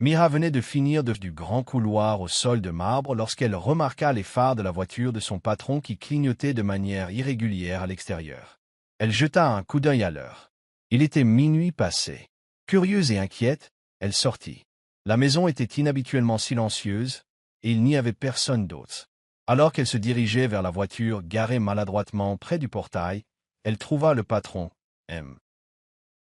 Mira venait de finir du grand couloir au sol de marbre lorsqu'elle remarqua les phares de la voiture de son patron qui clignotaient de manière irrégulière à l'extérieur. Elle jeta un coup d'œil à l'heure. Il était minuit passé. Curieuse et inquiète, elle sortit. La maison était inhabituellement silencieuse, et il n'y avait personne d'autre. Alors qu'elle se dirigeait vers la voiture garée maladroitement près du portail, elle trouva le patron, M.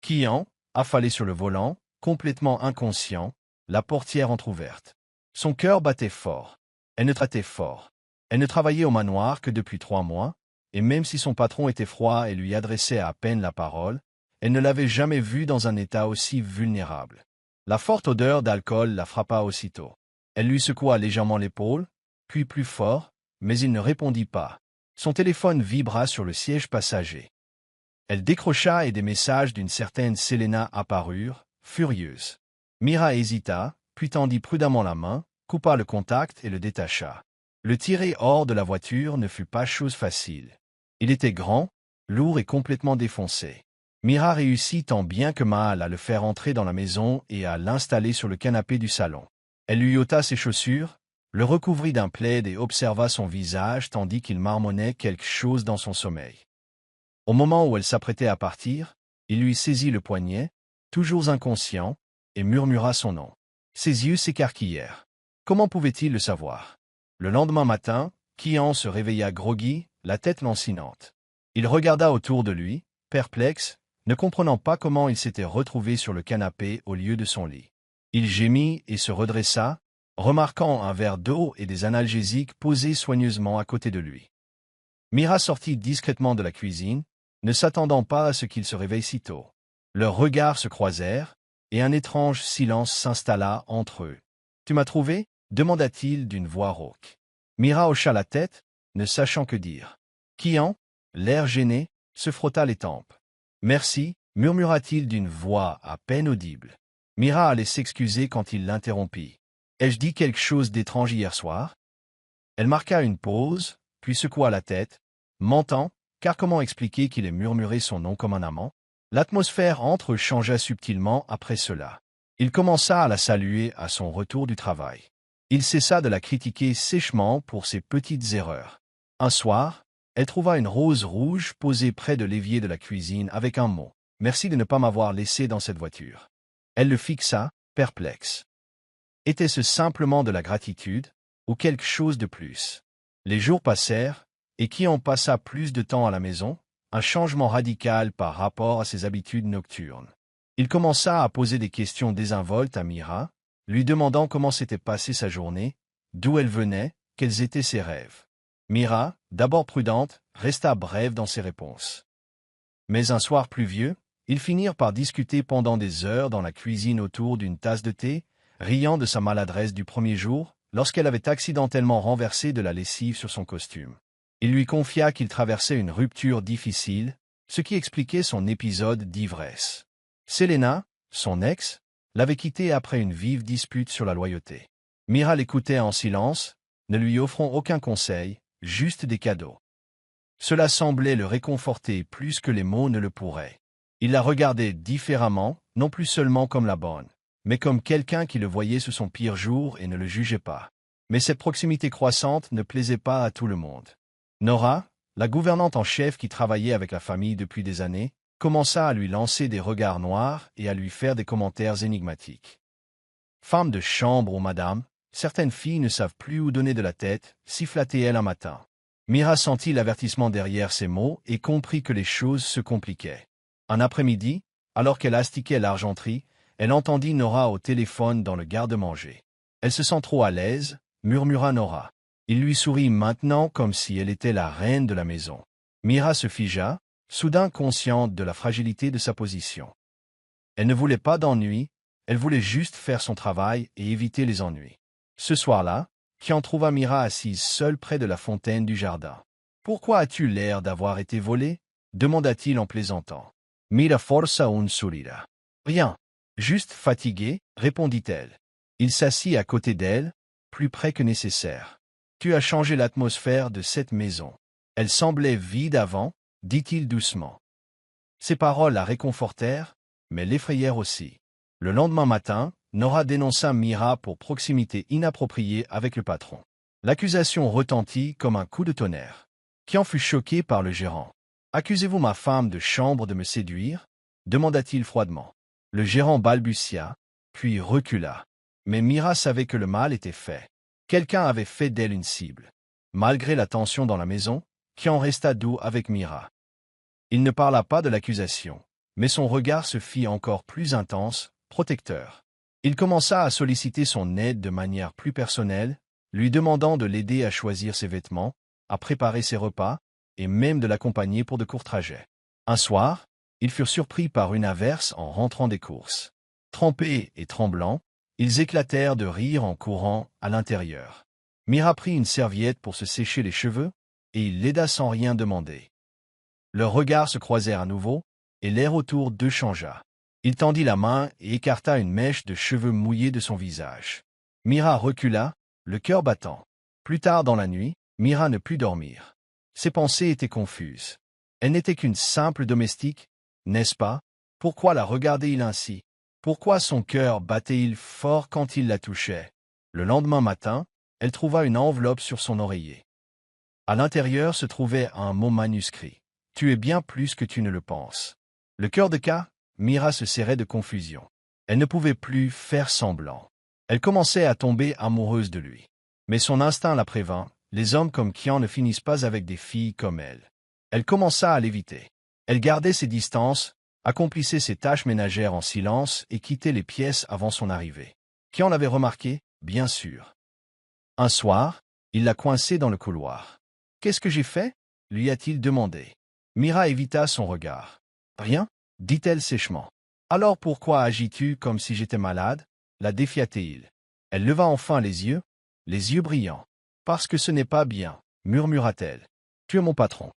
Kian, affalé sur le volant, complètement inconscient, la portière entr'ouverte. Son cœur battait fort. Elle ne travaillait au manoir que depuis 3 mois, et même si son patron était froid et lui adressait à peine la parole, elle ne l'avait jamais vu dans un état aussi vulnérable. La forte odeur d'alcool la frappa aussitôt. Elle lui secoua légèrement l'épaule, puis plus fort, mais il ne répondit pas. Son téléphone vibra sur le siège passager. Elle décrocha et des messages d'une certaine Selena apparurent, furieuses. Mira hésita, puis tendit prudemment la main, coupa le contact et le détacha. Le tirer hors de la voiture ne fut pas chose facile. Il était grand, lourd et complètement défoncé. Mira réussit tant bien que mal à le faire entrer dans la maison et à l'installer sur le canapé du salon. Elle lui ôta ses chaussures, le recouvrit d'un plaid et observa son visage tandis qu'il marmonnait quelque chose dans son sommeil. Au moment où elle s'apprêtait à partir, il lui saisit le poignet, toujours inconscient, et murmura son nom. Ses yeux s'écarquillèrent. Comment pouvait-il le savoir? Le lendemain matin, Kian se réveilla groggy, la tête lancinante. Il regarda autour de lui, perplexe, ne comprenant pas comment il s'était retrouvé sur le canapé au lieu de son lit. Il gémit et se redressa, remarquant un verre d'eau et des analgésiques posés soigneusement à côté de lui. Mira sortit discrètement de la cuisine, ne s'attendant pas à ce qu'il se réveille si tôt. Leurs regards se croisèrent, et un étrange silence s'installa entre eux. « Tu m'as trouvé » demanda-t-il d'une voix rauque. Mira hocha la tête, ne sachant que dire. Kian, l'air gêné, se frotta les tempes. « Merci » murmura-t-il d'une voix à peine audible. Mira allait s'excuser quand il l'interrompit. « Ai-je dit quelque chose d'étrange hier soir ?» Elle marqua une pause, puis secoua la tête. « Mentant, car comment expliquer qu'il ait murmuré son nom comme un amant ?» L'atmosphère entre eux changea subtilement après cela. Il commença à la saluer à son retour du travail. Il cessa de la critiquer sèchement pour ses petites erreurs. Un soir, elle trouva une rose rouge posée près de l'évier de la cuisine avec un mot. « Merci de ne pas m'avoir laissé dans cette voiture. » Elle le fixa, perplexe. Était-ce simplement de la gratitude, ou quelque chose de plus? Les jours passèrent, et Kian passa plus de temps à la maison, un changement radical par rapport à ses habitudes nocturnes. Il commença à poser des questions désinvoltes à Mira, lui demandant comment s'était passée sa journée, d'où elle venait, quels étaient ses rêves. Mira, d'abord prudente, resta brève dans ses réponses. Mais un soir pluvieux, ils finirent par discuter pendant des heures dans la cuisine autour d'une tasse de thé, riant de sa maladresse du premier jour, lorsqu'elle avait accidentellement renversé de la lessive sur son costume. Il lui confia qu'il traversait une rupture difficile, ce qui expliquait son épisode d'ivresse. Selena, son ex, l'avait quitté après une vive dispute sur la loyauté. Mira l'écoutait en silence, ne lui offrant aucun conseil, juste des cadeaux. Cela semblait le réconforter plus que les mots ne le pourraient. Il la regardait différemment, non plus seulement comme la bonne, mais comme quelqu'un qui le voyait sous son pire jour et ne le jugeait pas. Mais cette proximité croissante ne plaisait pas à tout le monde. Nora, la gouvernante en chef qui travaillait avec la famille depuis des années, commença à lui lancer des regards noirs et à lui faire des commentaires énigmatiques. Femme de chambre ou madame, certaines filles ne savent plus où donner de la tête, siffla-t-elle un matin. Mira sentit l'avertissement derrière ces mots et comprit que les choses se compliquaient. Un après-midi, alors qu'elle astiquait l'argenterie, elle entendit Nora au téléphone dans le garde-manger. « Elle se sent trop à l'aise » murmura Nora. Il lui sourit maintenant comme si elle était la reine de la maison. Mira se figea, soudain consciente de la fragilité de sa position. Elle ne voulait pas d'ennui, elle voulait juste faire son travail et éviter les ennuis. Ce soir-là, Kian trouva Mira assise seule près de la fontaine du jardin. « Pourquoi as-tu l'air d'avoir été volée » demanda-t-il en plaisantant. Mira força un sourire. « Rien, juste fatiguée, répondit-elle. Il s'assit à côté d'elle, plus près que nécessaire. « Tu as changé l'atmosphère de cette maison. Elle semblait vide avant, dit-il doucement. » Ces paroles la réconfortèrent, mais l'effrayèrent aussi. Le lendemain matin, Nora dénonça Mira pour proximité inappropriée avec le patron. L'accusation retentit comme un coup de tonnerre. Kian fut choqué par le gérant. « Accusez-vous ma femme de chambre de me séduire ?» demanda-t-il froidement. Le gérant balbutia, puis recula. Mais Mira savait que le mal était fait. Quelqu'un avait fait d'elle une cible. Malgré la tension dans la maison, Kian resta doux avec Mira. Il ne parla pas de l'accusation, mais son regard se fit encore plus intense, protecteur. Il commença à solliciter son aide de manière plus personnelle, lui demandant de l'aider à choisir ses vêtements, à préparer ses repas, et même de l'accompagner pour de courts trajets. Un soir, ils furent surpris par une averse en rentrant des courses. Trempés et tremblants, ils éclatèrent de rire en courant à l'intérieur. Mira prit une serviette pour se sécher les cheveux, et il l'aida sans rien demander. Leurs regards se croisèrent à nouveau, et l'air autour d'eux changea. Il tendit la main et écarta une mèche de cheveux mouillés de son visage. Mira recula, le cœur battant. Plus tard dans la nuit, Mira ne put dormir. Ses pensées étaient confuses. Elle n'était qu'une simple domestique, n'est-ce pas? Pourquoi la regardait-il ainsi? Pourquoi son cœur battait-il fort quand il la touchait? Le lendemain matin, elle trouva une enveloppe sur son oreiller. À l'intérieur se trouvait un mot manuscrit. « Tu es bien plus que tu ne le penses. » Le cœur de K, Mira se serrait de confusion. Elle ne pouvait plus faire semblant. Elle commençait à tomber amoureuse de lui. Mais son instinct la prévint, les hommes comme Kian ne finissent pas avec des filles comme elle. Elle commença à l'éviter. Elle gardait ses distances, accomplissait ses tâches ménagères en silence et quittait les pièces avant son arrivée. Kian l'avait remarqué, bien sûr. Un soir, il l'a coincée dans le couloir. « Qu'est-ce que j'ai fait ?» lui a-t-il demandé. Mira évita son regard. « Rien ?» dit-elle sèchement. « Alors pourquoi agis-tu comme si j'étais malade ?» la défia-t-il. Elle leva enfin les yeux brillants. « Parce que ce n'est pas bien, » murmura-t-elle. « Tu es mon patron.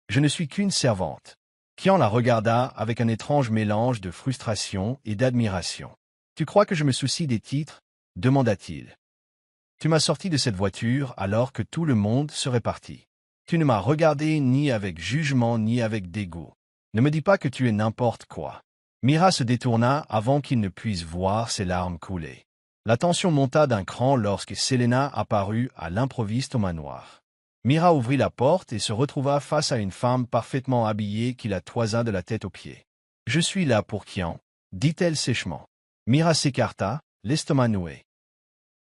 Je ne suis qu'une servante. » Kian la regarda avec un étrange mélange de frustration et d'admiration. « Tu crois que je me soucie des titres ?» demanda-t-il. « Tu m'as sorti de cette voiture alors que tout le monde serait parti. Tu ne m'as regardé ni avec jugement ni avec dégoût. Ne me dis pas que tu es n'importe quoi. » Mira se détourna avant qu'il ne puisse voir ses larmes couler. La tension monta d'un cran lorsque Selena apparut à l'improviste au manoir. Mira ouvrit la porte et se retrouva face à une femme parfaitement habillée qui la toisa de la tête aux pieds. « Je suis là pour Kian, » dit-elle sèchement. Mira s'écarta, l'estomac noué.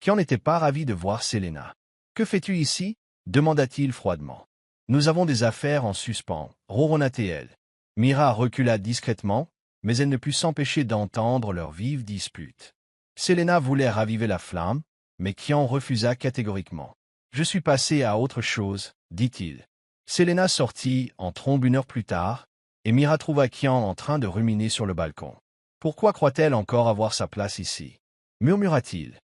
Kian n'était pas ravi de voir Selena. « Que fais-tu ici ?» demanda-t-il froidement. « Nous avons des affaires en suspens, » ronronna-t-elle. Mira recula discrètement, mais elle ne put s'empêcher d'entendre leur vive dispute. Selena voulait raviver la flamme, mais Kian refusa catégoriquement. « Je suis passé à autre chose, » dit-il. Selena sortit en trombe 1 heure plus tard, et Mira trouva Kian en train de ruminer sur le balcon. « Pourquoi croit-elle encore avoir sa place ici ?» murmura-t-il.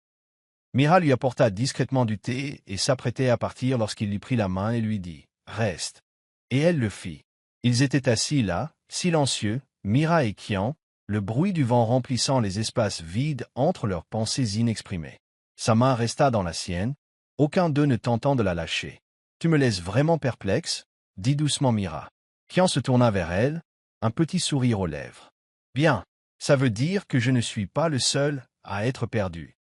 Mira lui apporta discrètement du thé et s'apprêtait à partir lorsqu'il lui prit la main et lui dit « Reste ». Et elle le fit. Ils étaient assis là, silencieux, Mira et Kian, le bruit du vent remplissant les espaces vides entre leurs pensées inexprimées. Sa main resta dans la sienne, aucun d'eux ne tentant de la lâcher. « Tu me laisses vraiment perplexe ?» dit doucement Mira. Kian se tourna vers elle, un petit sourire aux lèvres. « Bien, ça veut dire que je ne suis pas le seul à être perdu. »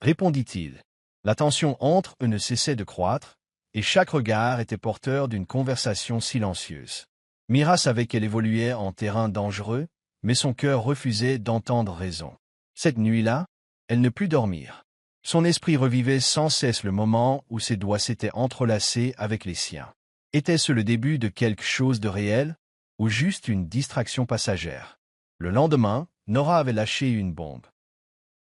répondit-il. La tension entre eux ne cessait de croître, et chaque regard était porteur d'une conversation silencieuse. Mira savait qu'elle évoluait en terrain dangereux, mais son cœur refusait d'entendre raison. Cette nuit-là, elle ne put dormir. Son esprit revivait sans cesse le moment où ses doigts s'étaient entrelacés avec les siens. Était-ce le début de quelque chose de réel, ou juste une distraction passagère? Le lendemain, Nora avait lâché une bombe.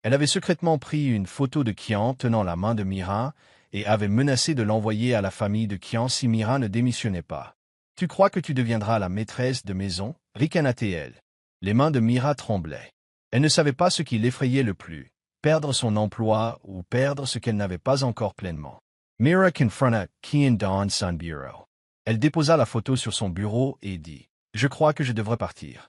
Elle avait secrètement pris une photo de Kian tenant la main de Mira et avait menacé de l'envoyer à la famille de Kian si Mira ne démissionnait pas. « Tu crois que tu deviendras la maîtresse de maison ?» ricana-t-elle. Les mains de Mira tremblaient. Elle ne savait pas ce qui l'effrayait le plus, perdre son emploi ou perdre ce qu'elle n'avait pas encore pleinement. Mira confronta Kian dans son bureau. Elle déposa la photo sur son bureau et dit « Je crois que je devrais partir. »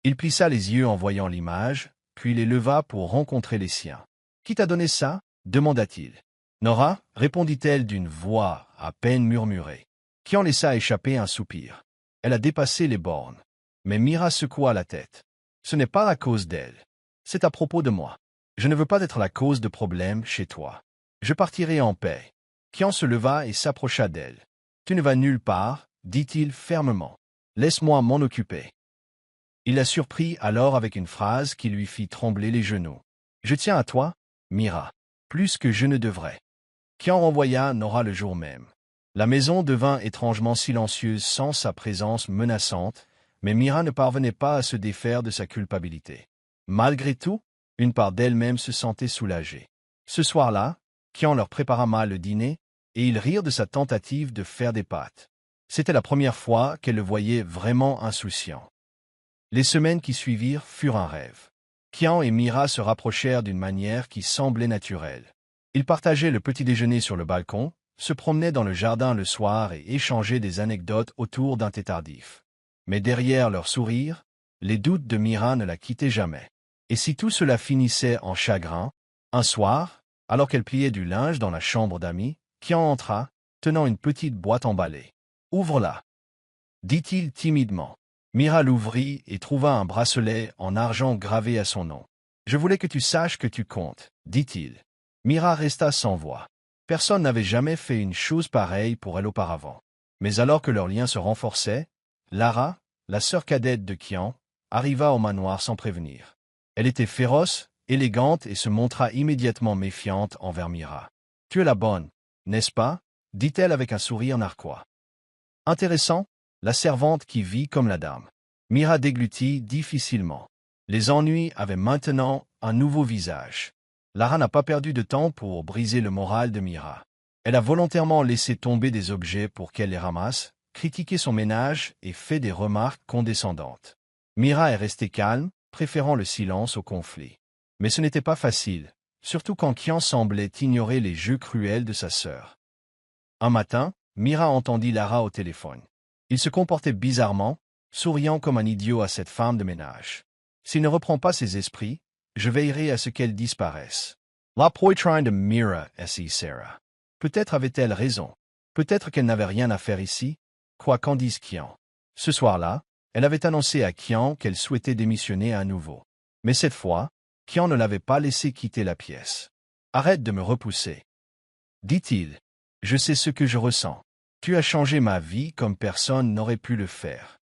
Il plissa les yeux en voyant l'image, puis les leva pour rencontrer les siens. « Qui t'a donné ça ?» demanda-t-il. « Nora » répondit-elle d'une voix à peine murmurée. Kian laissa échapper un soupir. Elle a dépassé les bornes. Mais Mira secoua la tête. « Ce n'est pas à cause d'elle. C'est à propos de moi. » Je ne veux pas être la cause de problèmes chez toi. Je partirai en paix. Qian se leva et s'approcha d'elle. Tu ne vas nulle part, dit-il fermement. Laisse-moi m'en occuper. Il la surprit alors avec une phrase qui lui fit trembler les genoux. Je tiens à toi, Mira, plus que je ne devrais. Qian renvoya Nora le jour même. La maison devint étrangement silencieuse sans sa présence menaçante, mais Mira ne parvenait pas à se défaire de sa culpabilité. Malgré tout, une part d'elle-même se sentait soulagée. Ce soir-là, Qian leur prépara mal le dîner, et ils rirent de sa tentative de faire des pâtes. C'était la première fois qu'elle le voyait vraiment insouciant. Les semaines qui suivirent furent un rêve. Qian et Mira se rapprochèrent d'une manière qui semblait naturelle. Ils partageaient le petit déjeuner sur le balcon, se promenaient dans le jardin le soir et échangeaient des anecdotes autour d'un thé tardif. Mais derrière leur sourire, les doutes de Mira ne la quittaient jamais. Et si tout cela finissait en chagrin, un soir, alors qu'elle pliait du linge dans la chambre d'amis, Qian entra, tenant une petite boîte emballée. « Ouvre-la » dit-il timidement. Mira l'ouvrit et trouva un bracelet en argent gravé à son nom. « Je voulais que tu saches que tu comptes, dit-il. Mira resta sans voix. Personne n'avait jamais fait une chose pareille pour elle auparavant. Mais alors que leur lien se renforçait, Lara, la sœur cadette de Qian, arriva au manoir sans prévenir. Elle était féroce, élégante et se montra immédiatement méfiante envers Mira. « Tu es la bonne, n'est-ce pas ?» dit-elle avec un sourire narquois. Intéressant, la servante qui vit comme la dame. Mira déglutit difficilement. Les ennuis avaient maintenant un nouveau visage. Lara n'a pas perdu de temps pour briser le moral de Mira. Elle a volontairement laissé tomber des objets pour qu'elle les ramasse, critiqué son ménage et fait des remarques condescendantes. Mira est restée calme, préférant le silence au conflit. Mais ce n'était pas facile, surtout quand Qian semblait ignorer les jeux cruels de sa sœur. Un matin, Mira entendit Lara au téléphone. Il se comportait bizarrement, souriant comme un idiot à cette femme de ménage. S'il ne reprend pas ses esprits, je veillerai à ce qu'elle disparaisse. La poitrine de Mira S.I. Sarah. Peut-être avait-elle raison. Peut-être qu'elle n'avait rien à faire ici, quoi qu'en dise Qian. Ce soir-là, elle avait annoncé à Qian qu'elle souhaitait démissionner à nouveau. Mais cette fois, Qian ne l'avait pas laissé quitter la pièce. « Arrête de me repousser. » dit-il. « Je sais ce que je ressens. Tu as changé ma vie comme personne n'aurait pu le faire.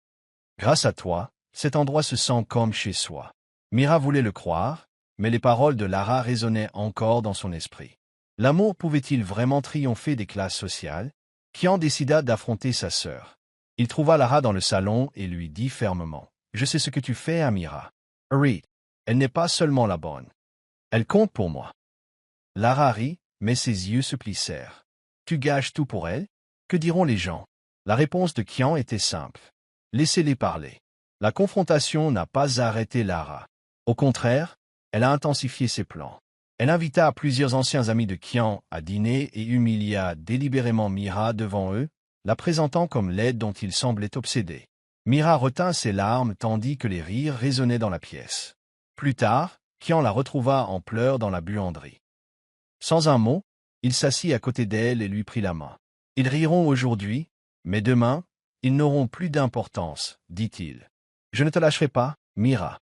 Grâce à toi, cet endroit se sent comme chez soi. » Mira voulait le croire, mais les paroles de Lara résonnaient encore dans son esprit. L'amour pouvait-il vraiment triompher des classes sociales? Qian décida d'affronter sa sœur. Il trouva Lara dans le salon et lui dit fermement. « Je sais ce que tu fais à Mira. Reed, elle n'est pas seulement la bonne. Elle compte pour moi. » Lara rit, mais ses yeux se plissèrent. « Tu gages tout pour elle? Que diront les gens ?» La réponse de Qian était simple. « Laissez-les parler. » La confrontation n'a pas arrêté Lara. Au contraire, elle a intensifié ses plans. Elle invita plusieurs anciens amis de Qian à dîner et humilia délibérément Mira devant eux, la présentant comme l'aide dont il semblait obsédé. Mira retint ses larmes tandis que les rires résonnaient dans la pièce. Plus tard, Qian la retrouva en pleurs dans la buanderie. Sans un mot, il s'assit à côté d'elle et lui prit la main. « Ils riront aujourd'hui, mais demain, ils n'auront plus d'importance, dit-il. Je ne te lâcherai pas, Mira.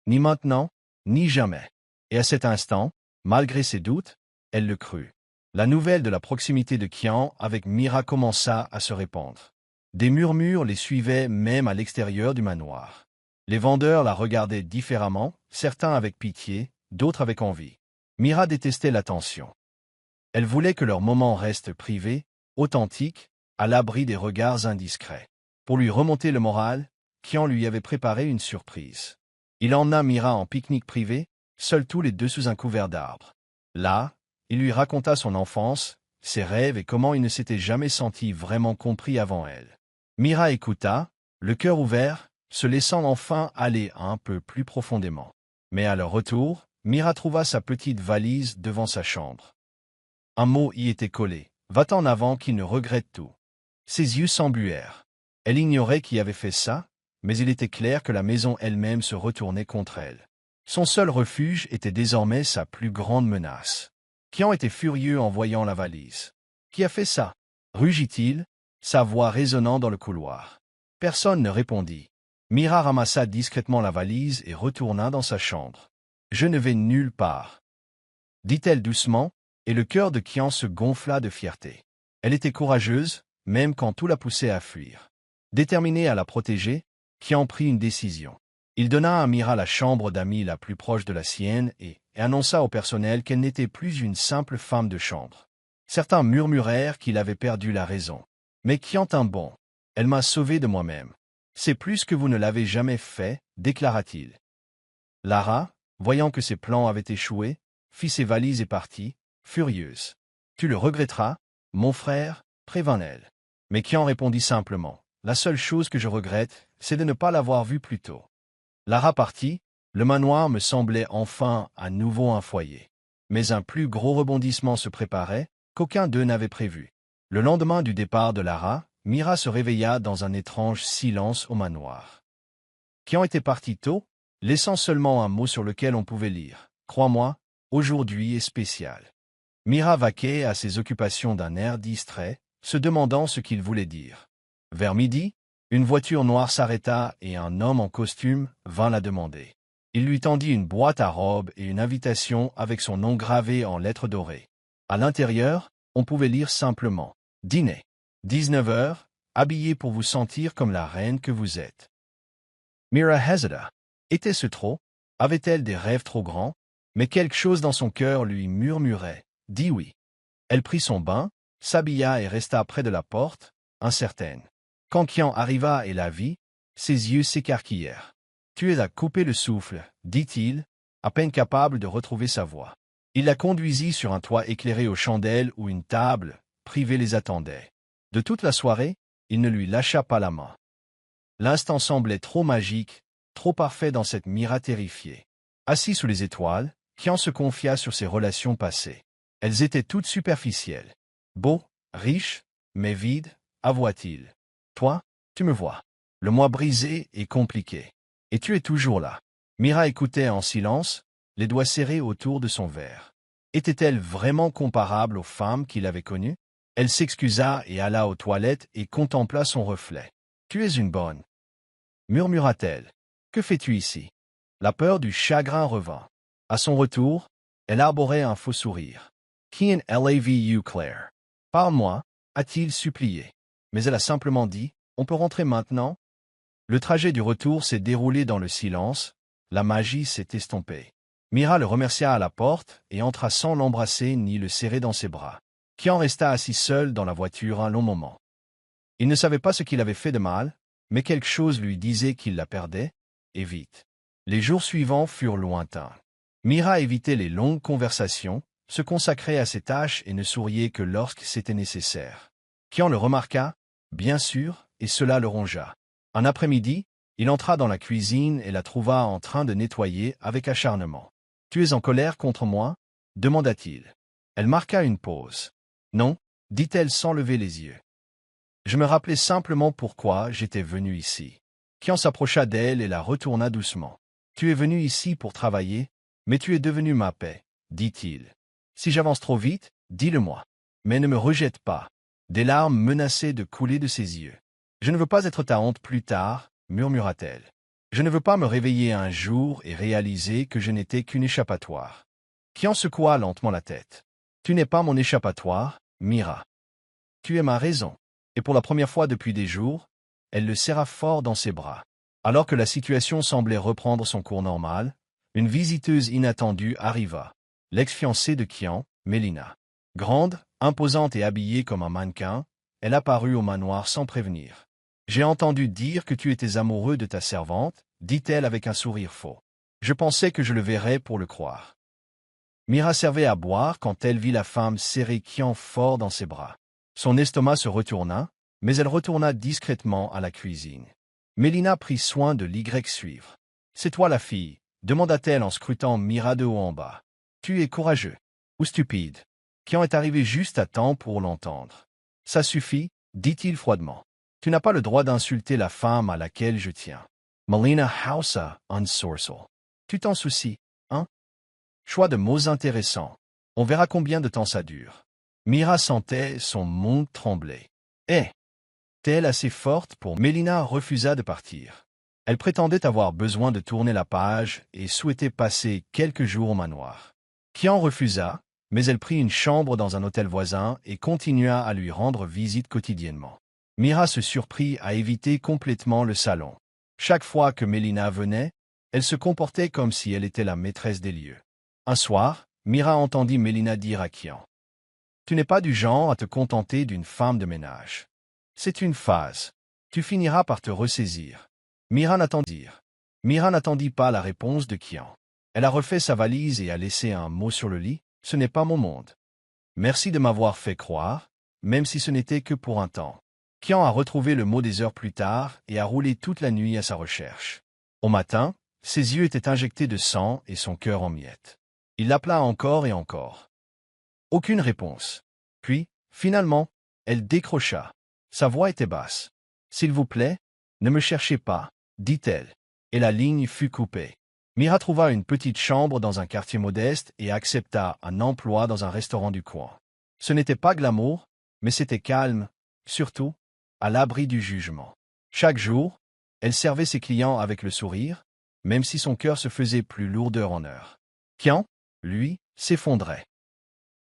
Ni maintenant, ni jamais. » Et à cet instant, malgré ses doutes, elle le crut. La nouvelle de la proximité de Qian avec Mira commença à se répandre. Des murmures les suivaient même à l'extérieur du manoir. Les vendeurs la regardaient différemment, certains avec pitié, d'autres avec envie. Mira détestait l'attention. Elle voulait que leur moment reste privé, authentique, à l'abri des regards indiscrets. Pour lui remonter le moral, Qian lui avait préparé une surprise. Il emmena Mira en pique-nique privé, seuls tous les deux sous un couvert d'arbres. Là, il lui raconta son enfance, ses rêves et comment il ne s'était jamais senti vraiment compris avant elle. Mira écouta, le cœur ouvert, se laissant enfin aller un peu plus profondément. Mais à leur retour, Mira trouva sa petite valise devant sa chambre. Un mot y était collé. « Va-t'en avant qu'il ne regrette tout. » Ses yeux s'embuèrent. Elle ignorait qui avait fait ça, mais il était clair que la maison elle-même se retournait contre elle. Son seul refuge était désormais sa plus grande menace. Qian était furieux en voyant la valise. « Qui a fait ça ?» rugit-il, sa voix résonnant dans le couloir. Personne ne répondit. Mira ramassa discrètement la valise et retourna dans sa chambre. « Je ne vais nulle part. dit-elle doucement, et le cœur de Qian se gonfla de fierté. Elle était courageuse, même quand tout la poussait à fuir. Déterminé à la protéger, Qian prit une décision. Il donna à Mira la chambre d'amis la plus proche de la sienne et annonça au personnel qu'elle n'était plus une simple femme de chambre. Certains murmurèrent qu'il avait perdu la raison. Mais Qian tint bon. Elle m'a sauvé de moi-même. C'est plus que vous ne l'avez jamais fait, déclara-t-il. Lara, voyant que ses plans avaient échoué, fit ses valises et partit, furieuse. Tu le regretteras, mon frère, prévint-elle. Mais Qian répondit simplement. La seule chose que je regrette, c'est de ne pas l'avoir vu plus tôt. Lara partit, le manoir me semblait enfin à nouveau un foyer. Mais un plus gros rebondissement se préparait, qu'aucun d'eux n'avait prévu. Le lendemain du départ de Lara, Mira se réveilla dans un étrange silence au manoir. Qian était parti tôt, laissant seulement un mot sur lequel on pouvait lire. « Crois-moi, aujourd'hui est spécial. » Mira vaquait à ses occupations d'un air distrait, se demandant ce qu'il voulait dire. Vers midi, une voiture noire s'arrêta et un homme en costume vint la demander. Il lui tendit une boîte à robes et une invitation avec son nom gravé en lettres dorées. À l'intérieur, on pouvait lire simplement « Dîner. 19 heures, habillé pour vous sentir comme la reine que vous êtes. » Mira hésita. Était-ce trop? Avait-elle des rêves trop grands? Mais quelque chose dans son cœur lui murmurait « Dis oui. » Elle prit son bain, s'habilla et resta près de la porte, incertaine. Quand Qian arriva et la vit, ses yeux s'écarquillèrent. « Tu es à couper le souffle, » dit-il, à peine capable de retrouver sa voix. Il la conduisit sur un toit éclairé aux chandelles où une table privée les attendait. De toute la soirée, il ne lui lâcha pas la main. L'instant semblait trop magique, trop parfait dans cette Mira terrifiée. Assis sous les étoiles, Qian se confia sur ses relations passées. Elles étaient toutes superficielles. Beau, riche, mais vide, avoua-t-il. Toi, tu me vois. Le moi brisé et compliqué. Et tu es toujours là. Mira écoutait en silence, les doigts serrés autour de son verre. Était-elle vraiment comparable aux femmes qu'il avait connues? Elle s'excusa et alla aux toilettes et contempla son reflet. « Tu es une bonne, » murmura-t-elle. « Que fais-tu ici ?» La peur du chagrin revint. À son retour, elle arborait un faux sourire. « Qian lavu Claire. Parle-moi, » a-t-il supplié. Mais elle a simplement dit « On peut rentrer maintenant ?» Le trajet du retour s'est déroulé dans le silence, la magie s'est estompée. Mira le remercia à la porte et entra sans l'embrasser ni le serrer dans ses bras. Qian resta assis seul dans la voiture un long moment. Il ne savait pas ce qu'il avait fait de mal, mais quelque chose lui disait qu'il la perdait, et vite. Les jours suivants furent lointains. Mira évitait les longues conversations, se consacrait à ses tâches et ne souriait que lorsque c'était nécessaire. Qian le remarqua, bien sûr, et cela le rongea. Un après-midi, il entra dans la cuisine et la trouva en train de nettoyer avec acharnement. « Tu es en colère contre moi ?» demanda-t-il. Elle marqua une pause. « Non, » dit-elle sans lever les yeux. « Je me rappelais simplement pourquoi j'étais venu ici. » Qian s'approcha d'elle et la retourna doucement. « Tu es venu ici pour travailler, mais tu es devenu ma paix, » dit-il. « Si j'avance trop vite, dis-le-moi. Mais ne me rejette pas. » Des larmes menaçaient de couler de ses yeux. « Je ne veux pas être ta honte plus tard, » murmura-t-elle. « Je ne veux pas me réveiller un jour et réaliser que je n'étais qu'une échappatoire. » Qian secoua lentement la tête. « Tu n'es pas mon échappatoire, Mira. Tu es ma raison. » Et pour la première fois depuis des jours, elle le serra fort dans ses bras. Alors que la situation semblait reprendre son cours normal, une visiteuse inattendue arriva. L'ex-fiancée de Qian, Melina. Grande, imposante et habillée comme un mannequin, elle apparut au manoir sans prévenir. « J'ai entendu dire que tu étais amoureux de ta servante, » dit-elle avec un sourire faux. « Je pensais que je le verrais pour le croire. » Mira servait à boire quand elle vit la femme serrer Qian fort dans ses bras. Son estomac se retourna, mais elle retourna discrètement à la cuisine. Melina prit soin de l'y suivre. « C'est toi la fille ?» demanda-t-elle en scrutant Mira de haut en bas. « Tu es courageux. Ou stupide ?» Qian est arrivé juste à temps pour l'entendre. « Ça suffit, » dit-il froidement. « Tu n'as pas le droit d'insulter la femme à laquelle je tiens. » Melina haussa un sourcil. « Tu t'en soucies, hein? Choix de mots intéressants. On verra combien de temps ça dure. » Mira sentait son monde trembler. « Est-elle assez forte pour... » Melina refusa de partir. Elle prétendait avoir besoin de tourner la page et souhaitait passer quelques jours au manoir. Qian refusa, mais elle prit une chambre dans un hôtel voisin et continua à lui rendre visite quotidiennement. Mira se surprit à éviter complètement le salon. Chaque fois que Mélina venait, elle se comportait comme si elle était la maîtresse des lieux. Un soir, Mira entendit Mélina dire à Qian: « Tu n'es pas du genre à te contenter d'une femme de ménage. C'est une phase. Tu finiras par te ressaisir. » Mira n'attendit pas la réponse de Qian. Elle a refait sa valise et a laissé un mot sur le lit: « Ce n'est pas mon monde. Merci de m'avoir fait croire, même si ce n'était que pour un temps. » Qian a retrouvé le mot des heures plus tard et a roulé toute la nuit à sa recherche. Au matin, ses yeux étaient injectés de sang et son cœur en miettes. Il l'appela encore et encore. Aucune réponse. Puis, finalement, elle décrocha. Sa voix était basse. « S'il vous plaît, ne me cherchez pas, » dit-elle. Et la ligne fut coupée. Mira trouva une petite chambre dans un quartier modeste et accepta un emploi dans un restaurant du coin. Ce n'était pas glamour, mais c'était calme, surtout, à l'abri du jugement. Chaque jour, elle servait ses clients avec le sourire, même si son cœur se faisait plus lourd d'heure en heure. Qian, lui, s'effondrait.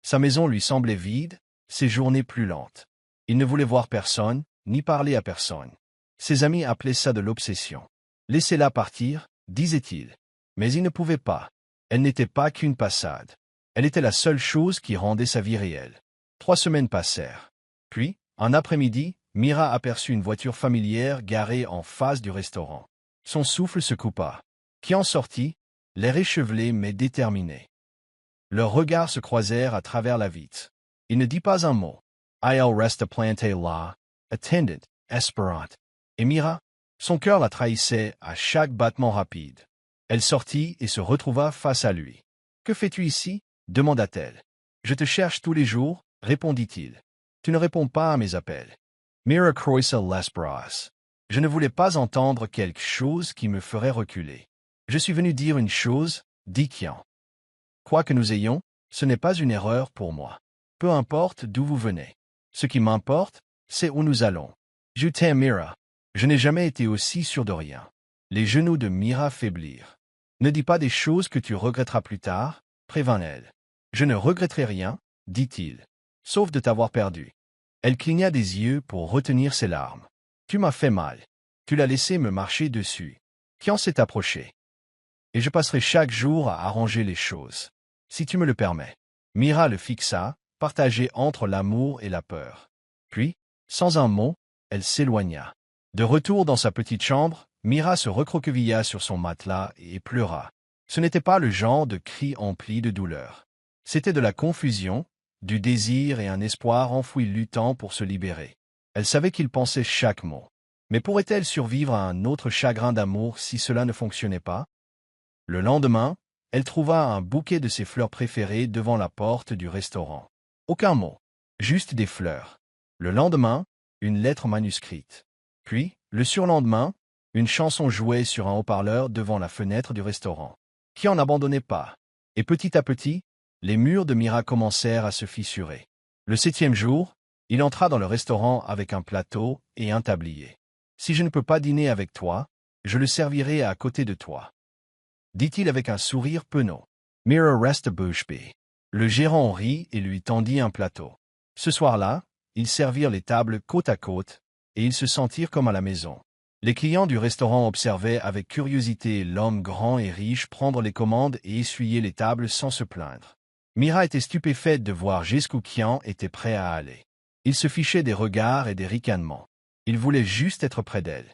Sa maison lui semblait vide, ses journées plus lentes. Il ne voulait voir personne, ni parler à personne. Ses amis appelaient ça de l'obsession. « Laissez-la partir », disait-il. Mais il ne pouvait pas. Elle n'était pas qu'une passade. Elle était la seule chose qui rendait sa vie réelle. 3 semaines passèrent. Puis, un après-midi, Mira aperçut une voiture familière garée en face du restaurant. Son souffle se coupa. Qian sortit, l'air échevelé mais déterminé. Leurs regards se croisèrent à travers la vitre. Il ne dit pas un mot. Il resta planté là, attendant, espérant. Et Mira, son cœur la trahissait à chaque battement rapide. Elle sortit et se retrouva face à lui. « Que fais-tu ici » demanda-t-elle. « Je te cherche tous les jours » répondit-il. « Tu ne réponds pas à mes appels. » Mira croisa les bras. « Je ne voulais pas entendre quelque chose qui me ferait reculer. Je suis venu dire une chose, » dit Qian. « Quoi que nous ayons, ce n'est pas une erreur pour moi. Peu importe d'où vous venez. Ce qui m'importe, c'est où nous allons. Je t'aime, Mira. » Je n'ai jamais été aussi sûr de rien. Les genoux de Mira faiblirent. « Ne dis pas des choses que tu regretteras plus tard, » prévint-elle. « Je ne regretterai rien, » dit-il, « sauf de t'avoir perdu. » Elle cligna des yeux pour retenir ses larmes. « Tu m'as fait mal. Tu l'as laissé me marcher dessus. » Qian s'est approché. « Et je passerai chaque jour à arranger les choses. Si tu me le permets. » Mira le fixa, partagée entre l'amour et la peur. Puis, sans un mot, elle s'éloigna. De retour dans sa petite chambre, Mira se recroquevilla sur son matelas et pleura. Ce n'était pas le genre de cri empli de douleur. C'était de la confusion, du désir et un espoir enfoui luttant pour se libérer. Elle savait qu'il pensait chaque mot. Mais pourrait-elle survivre à un autre chagrin d'amour si cela ne fonctionnait pas? Le lendemain, elle trouva un bouquet de ses fleurs préférées devant la porte du restaurant. Aucun mot, juste des fleurs. Le lendemain, une lettre manuscrite. Puis, le surlendemain, une chanson jouait sur un haut-parleur devant la fenêtre du restaurant. Qian n'abandonnait pas. Et petit à petit, les murs de Mira commencèrent à se fissurer. Le 7e jour, il entra dans le restaurant avec un plateau et un tablier. « Si je ne peux pas dîner avec toi, je le servirai à côté de toi. » dit-il avec un sourire penaud. Mira resta bouche bée. Le gérant rit et lui tendit un plateau. Ce soir-là, ils servirent les tables côte à côte, et ils se sentirent comme à la maison. Les clients du restaurant observaient avec curiosité l'homme grand et riche prendre les commandes et essuyer les tables sans se plaindre. Mira était stupéfaite de voir jusqu'où Qian était prêt à aller. Il se fichait des regards et des ricanements. Il voulait juste être près d'elle.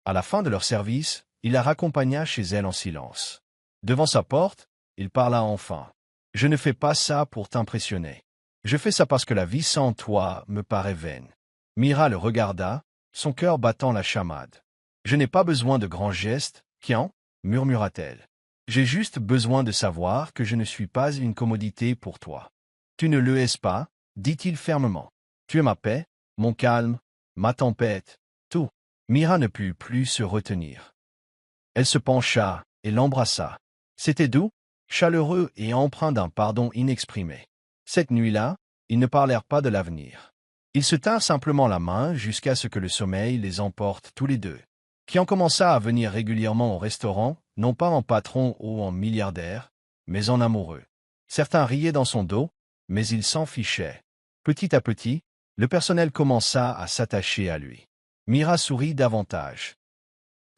À la fin de leur service, il la raccompagna chez elle en silence. Devant sa porte, il parla enfin. « Je ne fais pas ça pour t'impressionner. Je fais ça parce que la vie sans toi me paraît vaine. » Mira le regarda, son cœur battant la chamade. « Je n'ai pas besoin de grands gestes, Qian, » murmura-t-elle. « J'ai juste besoin de savoir que je ne suis pas une commodité pour toi. »« Tu ne le es pas, » dit-il fermement. « Tu es ma paix, mon calme, ma tempête, tout. » Mira ne put plus se retenir. Elle se pencha et l'embrassa. C'était doux, chaleureux et empreint d'un pardon inexprimé. Cette nuit-là, ils ne parlèrent pas de l'avenir. Ils se tinrent simplement la main jusqu'à ce que le sommeil les emporte tous les deux. Qian commença à venir régulièrement au restaurant, non pas en patron ou en milliardaire, mais en amoureux. Certains riaient dans son dos, mais il s'en fichait. Petit à petit, le personnel commença à s'attacher à lui. Mira sourit davantage.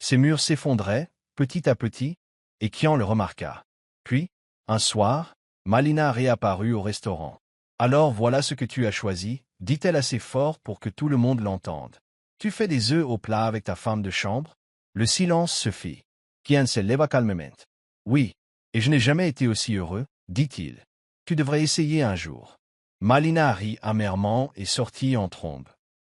Ses murs s'effondraient, petit à petit, et Kian le remarqua. Puis, un soir, Malina réapparut au restaurant. « Alors voilà ce que tu as choisi », dit-elle assez fort pour que tout le monde l'entende. « Tu fais des œufs au plat avec ta femme de chambre ?» Le silence se fit. Kian se leva calmement. « Oui, et je n'ai jamais été aussi heureux, » dit-il. « Tu devrais essayer un jour. » Malina rit amèrement et sortit en trombe.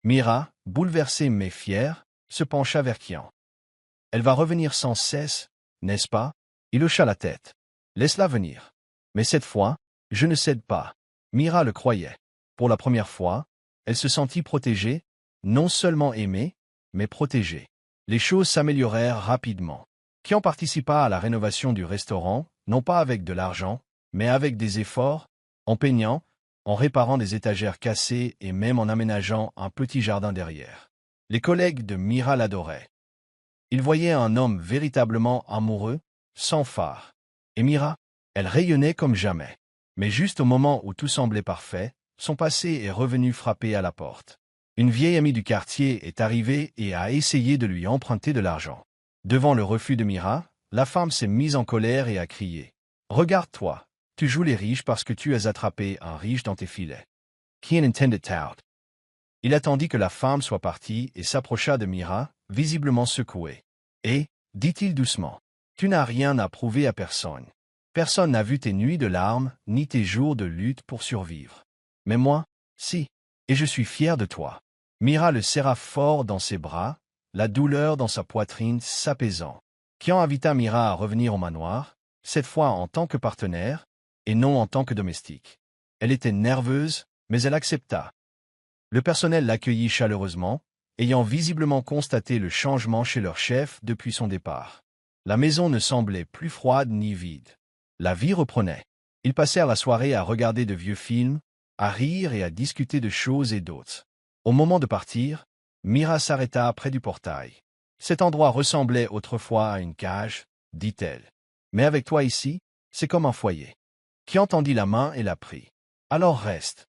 Mira, bouleversée mais fière, se pencha vers Kian. « Elle va revenir sans cesse, n'est-ce pas ?» Il hocha la tête. « Laisse-la venir. » Mais cette fois, je ne cède pas. Mira le croyait. Pour la première fois, elle se sentit protégée, non seulement aimée, mais protégée. Les choses s'améliorèrent rapidement. Kian participa à la rénovation du restaurant, non pas avec de l'argent, mais avec des efforts, en peignant, en réparant des étagères cassées et même en aménageant un petit jardin derrière. Les collègues de Mira l'adoraient. Ils voyaient un homme véritablement amoureux, sans phare. Et Mira, elle rayonnait comme jamais. Mais juste au moment où tout semblait parfait, son passé est revenu frapper à la porte. Une vieille amie du quartier est arrivée et a essayé de lui emprunter de l'argent. Devant le refus de Mira, la femme s'est mise en colère et a crié. « Regarde-toi, tu joues les riches parce que tu as attrapé un riche dans tes filets. » Kian intended out. Il attendit que la femme soit partie et s'approcha de Mira, visiblement secoué. « Et, dit-il doucement, tu n'as rien à prouver à personne. Personne n'a vu tes nuits de larmes, ni tes jours de lutte pour survivre. Mais moi, si, et je suis fier de toi. » Mira le serra fort dans ses bras, la douleur dans sa poitrine s'apaisant. Kian invita Mira à revenir au manoir, cette fois en tant que partenaire, et non en tant que domestique. Elle était nerveuse, mais elle accepta. Le personnel l'accueillit chaleureusement, ayant visiblement constaté le changement chez leur chef depuis son départ. La maison ne semblait plus froide ni vide. La vie reprenait. Ils passèrent la soirée à regarder de vieux films, à rire et à discuter de choses et d'autres. Au moment de partir, Mira s'arrêta près du portail. « Cet endroit ressemblait autrefois à une cage, » dit-elle. « Mais avec toi ici, c'est comme un foyer. » Qui entendit la main et la prit. « Alors reste. »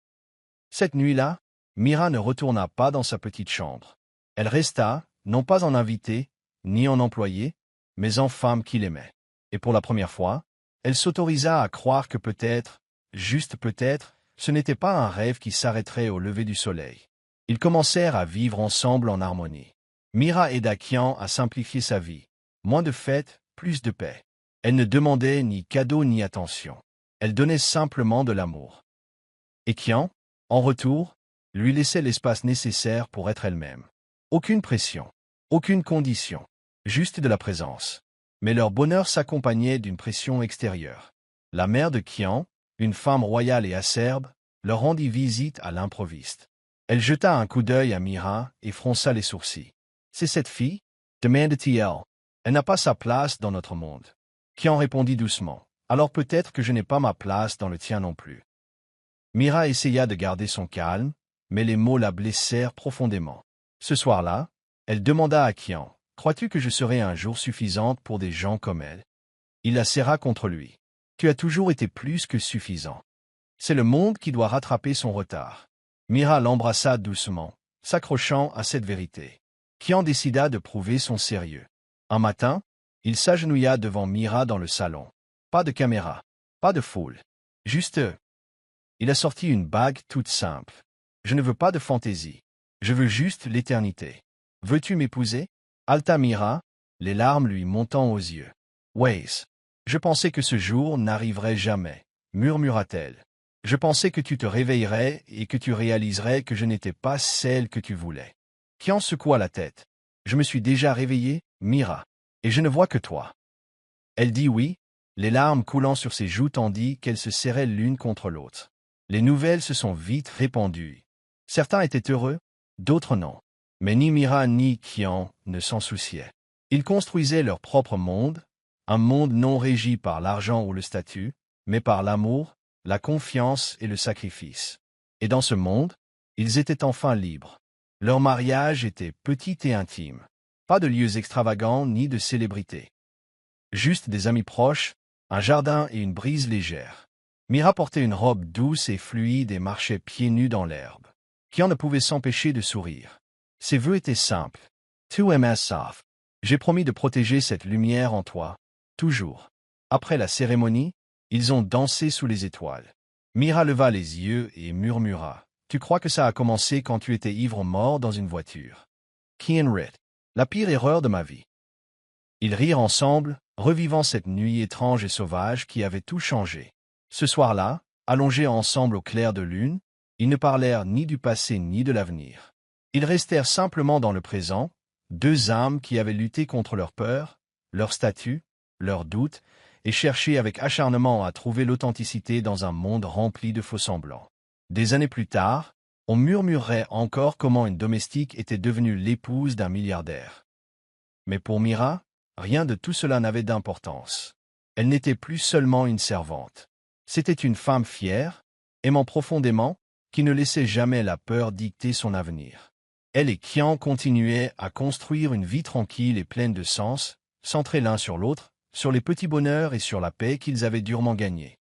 Cette nuit-là, Mira ne retourna pas dans sa petite chambre. Elle resta, non pas en invitée, ni en employée, mais en femme qu'il aimait. Et pour la première fois, elle s'autorisa à croire que peut-être, juste peut-être, ce n'était pas un rêve qui s'arrêterait au lever du soleil. Ils commencèrent à vivre ensemble en harmonie. Mira aida Kian à simplifier sa vie. Moins de fêtes, plus de paix. Elle ne demandait ni cadeaux ni attention. Elle donnait simplement de l'amour. Et Kian, en retour, lui laissait l'espace nécessaire pour être elle-même. Aucune pression, aucune condition, juste de la présence. Mais leur bonheur s'accompagnait d'une pression extérieure. La mère de Kian, une femme royale et acerbe, leur rendit visite à l'improviste. Elle jeta un coup d'œil à Mira et fronça les sourcils. « C'est cette fille » demanda-t-elle. « Elle n'a pas sa place dans notre monde. » Kian répondit doucement. « Alors peut-être que je n'ai pas ma place dans le tien non plus. » Mira essaya de garder son calme, mais les mots la blessèrent profondément. Ce soir-là, elle demanda à Kian, « Crois-tu que je serai un jour suffisante pour des gens comme elle ?» Il la serra contre lui. « Tu as toujours été plus que suffisant. C'est le monde qui doit rattraper son retard. » Mira l'embrassa doucement, s'accrochant à cette vérité. Kian décida de prouver son sérieux. Un matin, il s'agenouilla devant Mira dans le salon. Pas de caméra, pas de foule. Juste eux. Il a sorti une bague toute simple. « Je ne veux pas de fantaisie. Je veux juste l'éternité. Veux-tu m'épouser » Alta Mira, les larmes lui montant aux yeux. « Waze. Je pensais que ce jour n'arriverait jamais, » murmura-t-elle. « Je pensais que tu te réveillerais et que tu réaliserais que je n'étais pas celle que tu voulais. » Kian secoua la tête. « Je me suis déjà réveillée, Mira, et je ne vois que toi. » Elle dit oui, les larmes coulant sur ses joues tandis qu'elles se serraient l'une contre l'autre. Les nouvelles se sont vite répandues. Certains étaient heureux, d'autres non. Mais ni Mira ni Kian ne s'en souciaient. Ils construisaient leur propre monde, un monde non régi par l'argent ou le statut, mais par l'amour, la confiance et le sacrifice. Et dans ce monde, ils étaient enfin libres. Leur mariage était petit et intime. Pas de lieux extravagants ni de célébrités. Juste des amis proches, un jardin et une brise légère. Mira portait une robe douce et fluide et marchait pieds nus dans l'herbe. Kian ne pouvait s'empêcher de sourire. Ses vœux étaient simples. Tu m'aimes sauf. J'ai promis de protéger cette lumière en toi. Toujours. Après la cérémonie, ils ont dansé sous les étoiles. Mira leva les yeux et murmura. Tu crois que ça a commencé quand tu étais ivre-mort dans une voiture? Kian rit. La pire erreur de ma vie. Ils rirent ensemble, revivant cette nuit étrange et sauvage qui avait tout changé. Ce soir-là, allongés ensemble au clair de lune, ils ne parlèrent ni du passé ni de l'avenir. Ils restèrent simplement dans le présent, deux âmes qui avaient lutté contre leur peur, leur statut, leurs doutes, et cherché avec acharnement à trouver l'authenticité dans un monde rempli de faux-semblants. Des années plus tard, on murmurerait encore comment une domestique était devenue l'épouse d'un milliardaire. Mais pour Mira, rien de tout cela n'avait d'importance. Elle n'était plus seulement une servante. C'était une femme fière, aimant profondément, qui ne laissait jamais la peur dicter son avenir. Elle et Kian continuaient à construire une vie tranquille et pleine de sens, centrés l'un sur l'autre, sur les petits bonheurs et sur la paix qu'ils avaient durement gagnée.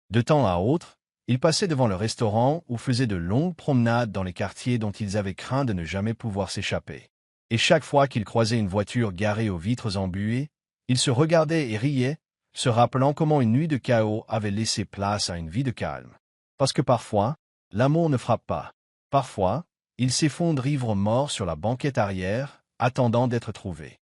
De temps à autre, ils passaient devant le restaurant ou faisaient de longues promenades dans les quartiers dont ils avaient craint de ne jamais pouvoir s'échapper. Et chaque fois qu'ils croisaient une voiture garée aux vitres embuées, ils se regardaient et riaient, se rappelant comment une nuit de chaos avait laissé place à une vie de calme. Parce que parfois, l'amour ne frappe pas. Parfois, il s'effondre ivre-mort sur la banquette arrière, attendant d'être trouvé.